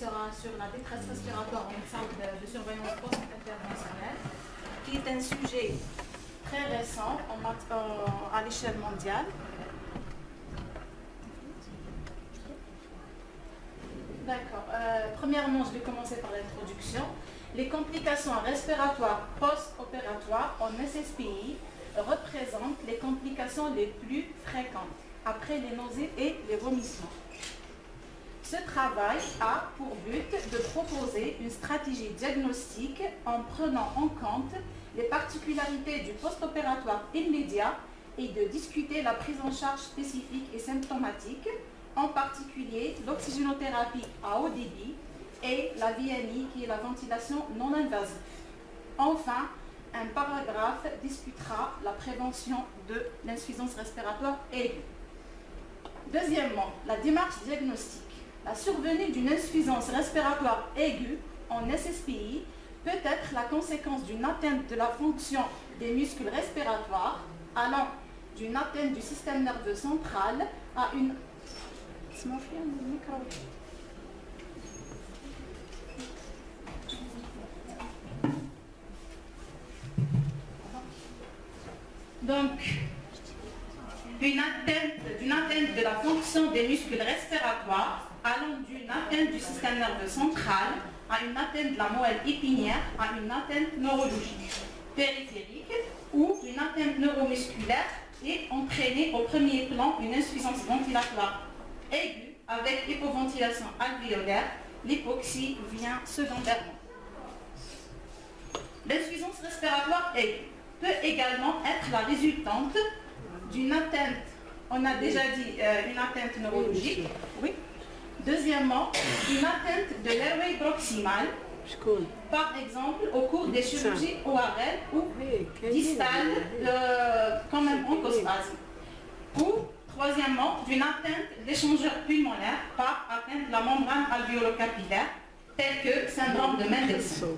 sera sur la détresse respiratoire en centre de surveillance post-internationale, qui est un sujet très récent à l'échelle mondiale. D'accord. Premièrement, je vais commencer par l'introduction. Les complications respiratoires post-opératoires en SSPI représentent les complications les plus fréquentes après les nausées et les vomissements. Ce travail a pour but de proposer une stratégie diagnostique en prenant en compte les particularités du post-opératoire immédiat et de discuter la prise en charge spécifique et symptomatique, en particulier l'oxygénothérapie à haut débit et la VNI qui est la ventilation non invasive. Enfin, un paragraphe discutera la prévention de l'insuffisance respiratoire aiguë. Deuxièmement, la démarche diagnostique. La survenue d'une insuffisance respiratoire aiguë en SSPI peut être la conséquence d'une atteinte de la fonction des muscles respiratoires, allant d'une atteinte du système nerveux central à une... Donc, d'une atteinte de la fonction des muscles respiratoires, allant d'une atteinte du système nerveux central à une atteinte de la moelle épinière à une atteinte neurologique périphérique ou une atteinte neuromusculaire et entraîner au premier plan une insuffisance ventilatoire aiguë avec hypoventilation alvéolaire. L'hypoxie vient secondairement. L'insuffisance respiratoire aiguë peut également être la résultante d'une atteinte, on a déjà dit une atteinte neurologique, oui. Deuxièmement, une atteinte de l'airway proximal, par exemple au cours des chirurgies ORL ou distales, comme un bronchospasme. Ou, troisièmement, d'une atteinte d'échangeur pulmonaire par atteinte de la membrane alvéolo-capillaire, telle que syndrome de Mendelssohn.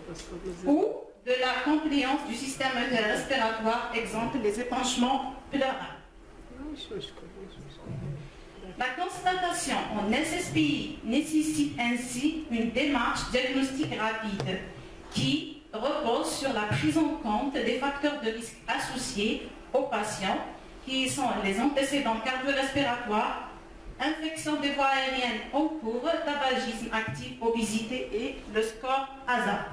Ou de la compliance du système respiratoire, exemple les épanchements pleurables. La constatation en SSPI nécessite ainsi une démarche diagnostique rapide qui repose sur la prise en compte des facteurs de risque associés aux patients, qui sont les antécédents cardio-respiratoires, infection des voies aériennes en cours, tabagisme actif, obésité et le score ASA.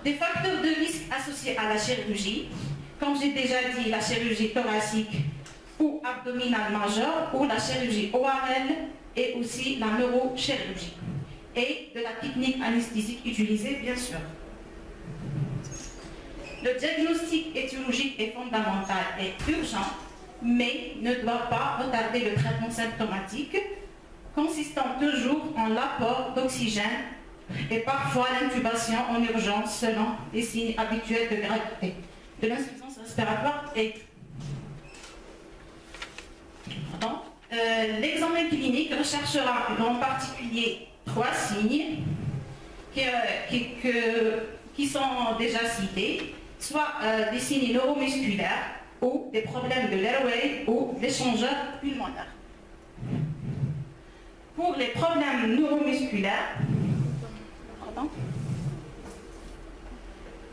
Des facteurs de risque associés à la chirurgie, comme j'ai déjà dit, la chirurgie thoracique ou abdominale majeure, ou la chirurgie ORL et aussi la neurochirurgie. Et de la technique anesthésique utilisée, bien sûr. Le diagnostic étiologique est fondamental et urgent, mais ne doit pas retarder le traitement symptomatique, consistant toujours en l'apport d'oxygène et parfois l'intubation en urgence selon les signes habituels de gravité de l'insuffisance respiratoire aiguë. L'examen clinique recherchera en particulier 3 signes qui sont déjà cités, soit des signes neuromusculaires ou des problèmes de l'airway ou d'échangeurs pulmonaires. Pour les problèmes neuromusculaires,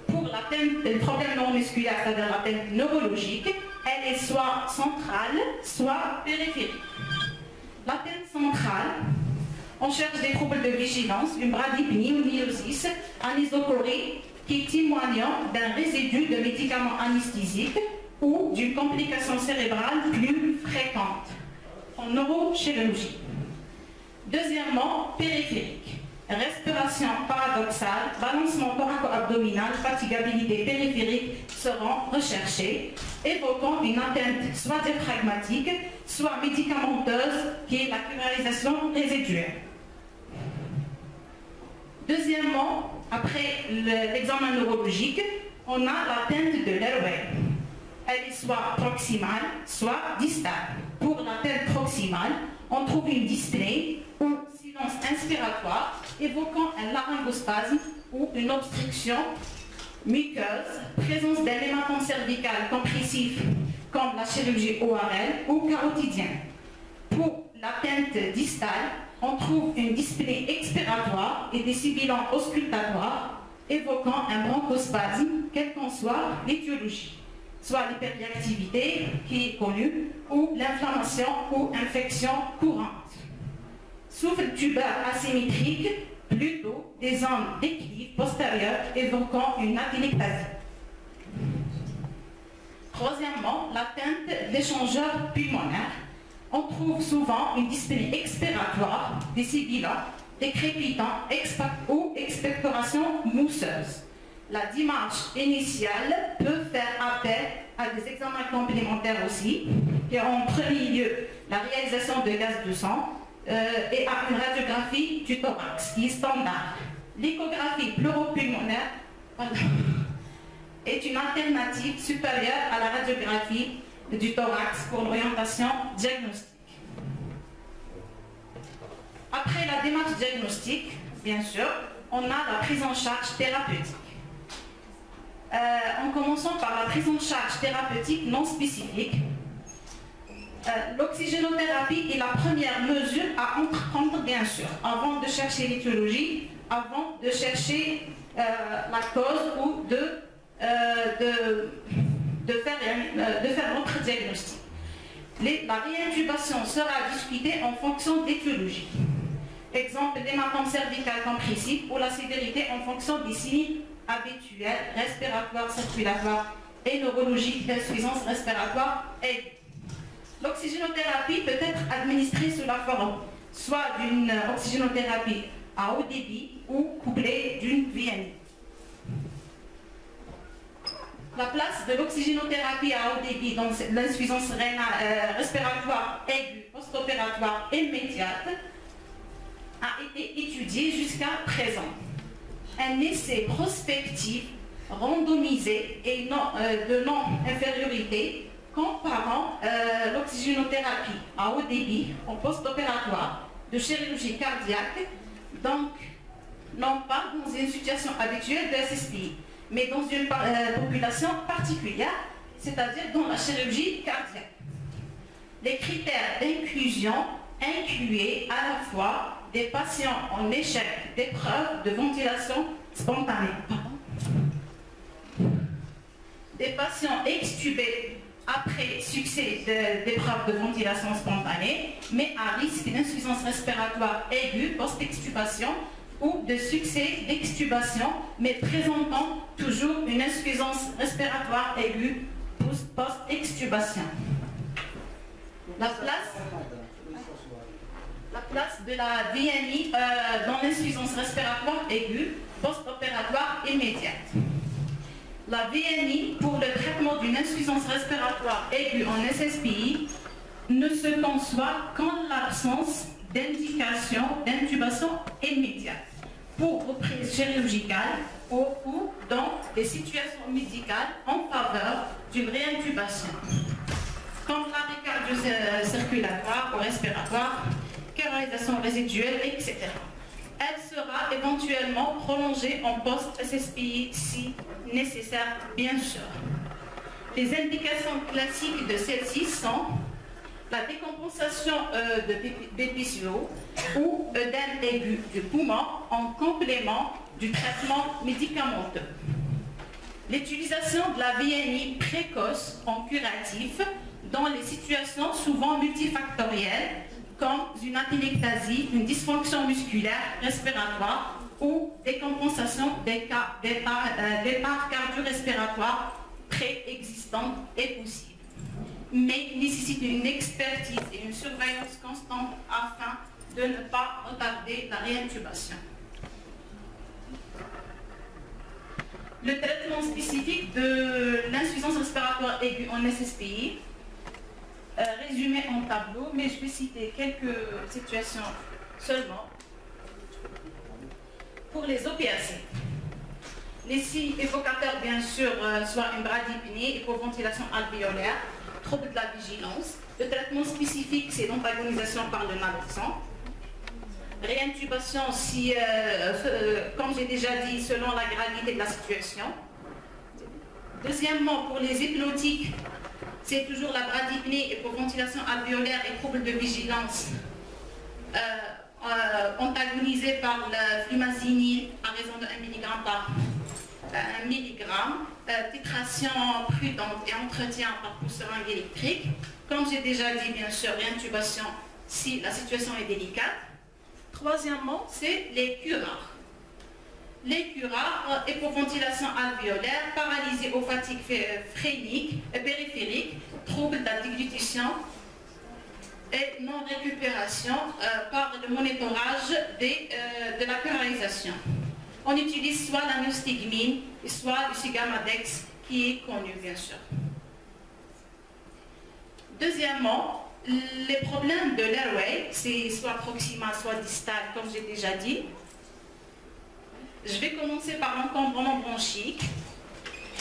pour le problème neuromusculaire, c'est-à-dire l'atteinte neurologique, elle est soit centrale, soit périphérique. L'atteinte centrale, on cherche des troubles de vigilance, une bradypnie ou myosis, anisocorie, qui témoignent d'un résidu de médicaments anesthésiques ou d'une complication cérébrale plus fréquente en neurochirurgie. Deuxièmement, périphérique. Respiration paradoxale, balancement thoraco-abdominal, fatigabilité périphérique seront recherchés, évoquant une atteinte soit diaphragmatique, soit médicamenteuse, qui est la pulmonisation résiduelle. Deuxièmement, après l'examen neurologique, on a l'atteinte de l'airway. Elle est soit proximale, soit distale. Pour l'atteinte proximale, on trouve une dyspnée ou silence inspiratoire, évoquant un laryngospasme ou une obstruction muqueuse, présence d'un hématome cervical compressif comme la chirurgie ORL ou carotidien. Pour l'atteinte distale, on trouve une dyspnée expiratoire et des sibilants auscultatoires évoquant un bronchospasme, quelle qu'en soit l'étiologie, soit l'hyperréactivité qui est connue, ou l'inflammation ou infection courante. Souffle tubaire asymétrique, plutôt des ondes d'équilibre postérieures évoquant une atelectasie. Troisièmement, l'atteinte d'échangeurs pulmonaires. On trouve souvent une dyspnée expiratoire, des sibilants, des crépitants ou expectoration mousseuse. La démarche initiale peut faire appel à des examens complémentaires aussi, qui ont en premier lieu la réalisation de gaz de sang et à une radiographie du thorax, qui est standard. L'échographie pleuropulmonaire est une alternative supérieure à la radiographie du thorax pour l'orientation diagnostique. Après la démarche diagnostique, bien sûr, on a la prise en charge thérapeutique. En commençant par la prise en charge thérapeutique non spécifique, l'oxygénothérapie est la première mesure à entreprendre, bien sûr, avant de chercher l'étiologie, avant de chercher la cause ou de faire notre diagnostic. La réintubation sera discutée en fonction de l'étiologie. Exemple, l'hématome cervical compressif ou la sévérité en fonction des signes habituels, respiratoires, circulatoires et neurologiques d'insuffisance respiratoire aiguë. L'oxygénothérapie peut être administrée sous la forme soit d'une oxygénothérapie à haut débit ou couplée d'une VNI. La place de l'oxygénothérapie à haut débit dans l'insuffisance respiratoire aiguë post-opératoire immédiate a été étudiée jusqu'à présent. Un essai prospectif randomisé et de non-infériorité comparant l'oxygénothérapie à haut débit en post-opératoire de chirurgie cardiaque, donc non pas dans une situation habituelle de SSPI, mais dans une population particulière, c'est-à-dire dans la chirurgie cardiaque. Les critères d'inclusion incluaient à la fois des patients en échec d'épreuve de ventilation spontanée, des patients extubés après succès d'épreuves de ventilation spontanée, mais à risque d'insuffisance respiratoire aiguë post-extubation ou de succès d'extubation, mais présentant toujours une insuffisance respiratoire aiguë post-extubation. La place de la VNI dans l'insuffisance respiratoire aiguë post-opératoire immédiate. La VNI pour le traitement d'une insuffisance respiratoire aiguë en SSPI ne se conçoit qu'en l'absence d'indication d'intubation immédiate pour reprise chirurgicale ou dans des situations médicales en faveur d'une réintubation, comme l'arrêt cardio-circulatoire ou respiratoire, chirurgisation résiduelle, etc. Elle sera éventuellement prolongée en post-SSPI si nécessaire, bien sûr. Les indications classiques de celle-ci sont la décompensation de BPCO ou œdème aigu du poumon en complément du traitement médicamenteux. L'utilisation de la VNI précoce en curatif dans les situations souvent multifactorielles comme une atelectasie, une dysfonction musculaire respiratoire ou décompensation des départs cardio-respiratoires préexistants est possible, mais nécessite une expertise et une surveillance constante afin de ne pas retarder la réintubation. Le traitement spécifique de l'insuffisance respiratoire aiguë en SSPI, résumé en tableau, mais je vais citer quelques situations seulement. Pour les opiacés, les signes évocateurs, bien sûr, soit une bradypnée, hypoventilation alvéolaire, trouble de la vigilance. Le traitement spécifique, c'est l'antagonisation par le naloxone. Réintubation, si, comme j'ai déjà dit, selon la gravité de la situation. Deuxièmement, pour les hypnotiques, c'est toujours la bradypnée, hypoventilation alvéolaire et trouble de vigilance antagonisée par le flumazenil à raison de 1 mg par 1 mg, titration prudente et entretien par pousse seringue électrique. Comme j'ai déjà dit, bien sûr, réintubation si la situation est délicate. Troisièmement, c'est les curares. Les curares, hypoventilation alvéolaire, paralysie ou fatigue phrénique et périphérique, troubles de la déglutition et non-récupération par le monitorage de la curarisation. On utilise soit la neostigmine, soit le Sigamadex, qui est connu, bien sûr. Deuxièmement, les problèmes de l'airway, c'est soit proximal, soit distal, comme j'ai déjà dit. Je vais commencer par l'encombrement bronchique.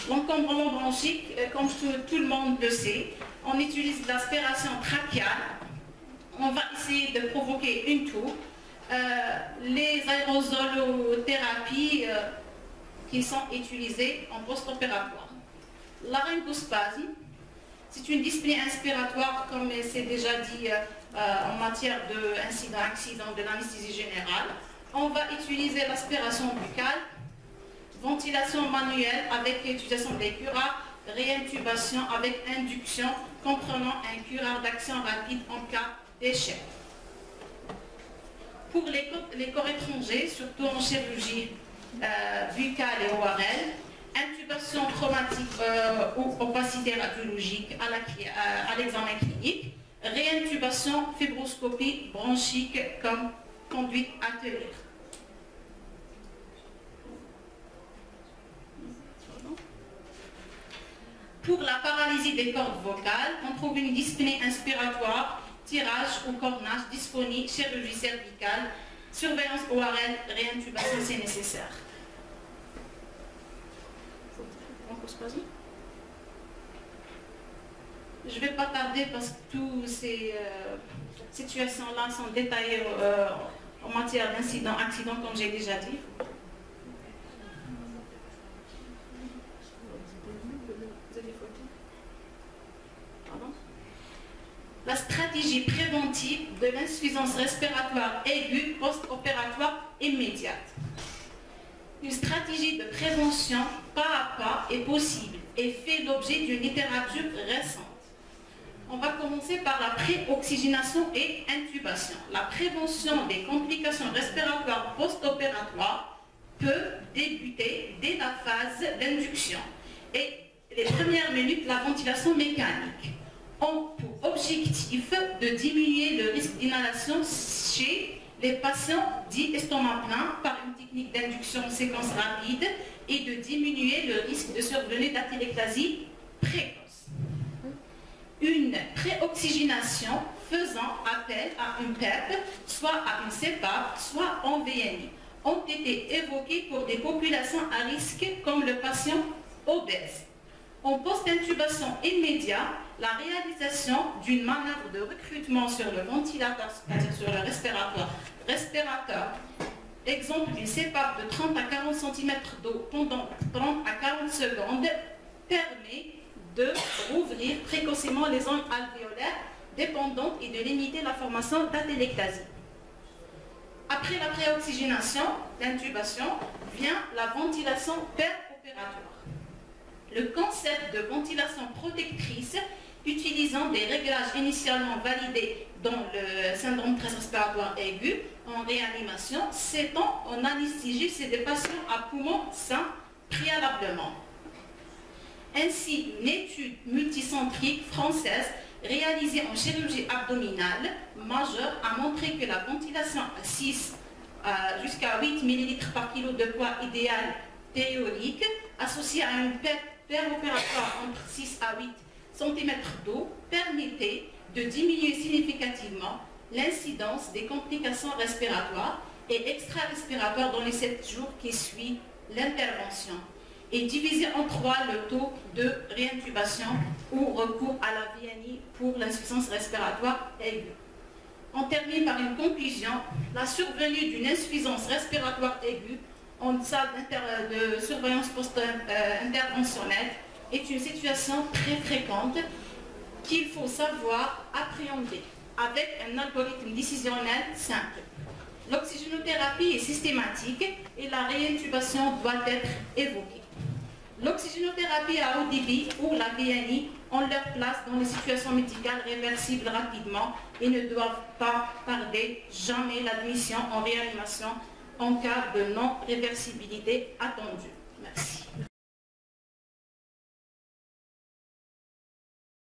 L'encombrement bronchique, comme tout le monde le sait, on utilise l'aspiration trachéale. On va essayer de provoquer une toux. Les aérosolothérapies qui sont utilisées en post-opératoire. Laryngospasme, c'est une dyspnée inspiratoire, comme c'est déjà dit en matière d'incident-accident de l'anesthésie générale. On va utiliser l'aspiration buccale, ventilation manuelle avec utilisation des curares, réintubation avec induction, comprenant un curare d'action rapide en cas d'échec. Pour les corps étrangers, surtout en chirurgie buccale et ORL, intubation traumatique ou opacité radiologique à l'examen clinique, réintubation, fibroscopie bronchique comme conduite à tenir. Pour la paralysie des cordes vocales, on trouve une dyspnée inspiratoire, tirage ou cornage, dysphonie, chirurgie cervicale, surveillance ORL, réintubation si nécessaire. Je ne vais pas tarder parce que toutes ces situations-là sont détaillées en matière d'incident, accident, comme j'ai déjà dit. La stratégie préventive de l'insuffisance respiratoire aiguë post-opératoire immédiate. Une stratégie de prévention pas à pas est possible et fait l'objet d'une littérature récente. On va commencer par la pré-oxygénation et intubation. La prévention des complications respiratoires post-opératoires peut débuter dès la phase d'induction et les premières minutes, la ventilation mécanique ont pour objectif de diminuer le risque d'inhalation chez les patients dits estomac plein par une technique d'induction séquence rapide et de diminuer le risque de survenue d'atelectasie précoce. Une préoxygénation faisant appel à une PEP, soit à une CEPAP, soit en VNI, ont été évoquées pour des populations à risque comme le patient obèse. En post-intubation immédiat, la réalisation d'une manœuvre de recrutement sur le ventilateur, c'est-à-dire sur le respirateur, exemple d'une CEPAP de 30 à 40 cm d'eau pendant 30 à 40 secondes, permet de rouvrir précocement les zones alvéolaires dépendantes et de limiter la formation d'atelectasie. Après la préoxygénation, l'intubation, vient la ventilation per-opératoire. Le concept de ventilation protectrice, utilisant des réglages initialement validés dans le syndrome de stress respiratoire aigu en réanimation, s'étend en anesthésie chez des patients à poumons sains préalablement. Ainsi, une étude multicentrique française réalisée en chirurgie abdominale majeure a montré que la ventilation à 6 jusqu'à 8 ml par kilo de poids idéal théorique, associée à une PEP per-opératoire entre 6 à 8 cm d'eau, permettait de diminuer significativement l'incidence des complications respiratoires et extra-respiratoires dans les 7 jours qui suivent l'intervention et diviser en 3 le taux de réintubation ou recours à la VNI pour l'insuffisance respiratoire aiguë. On termine par une conclusion. La survenue d'une insuffisance respiratoire aiguë en salle de surveillance post-interventionnelle est une situation très fréquente qu'il faut savoir appréhender avec un algorithme décisionnel simple. L'oxygénothérapie est systématique et la réintubation doit être évoquée. L'oxygénothérapie à haut débit ou la VNI ont leur place dans les situations médicales réversibles rapidement et ne doivent pas tarder jamais l'admission en réanimation en cas de non-réversibilité attendue.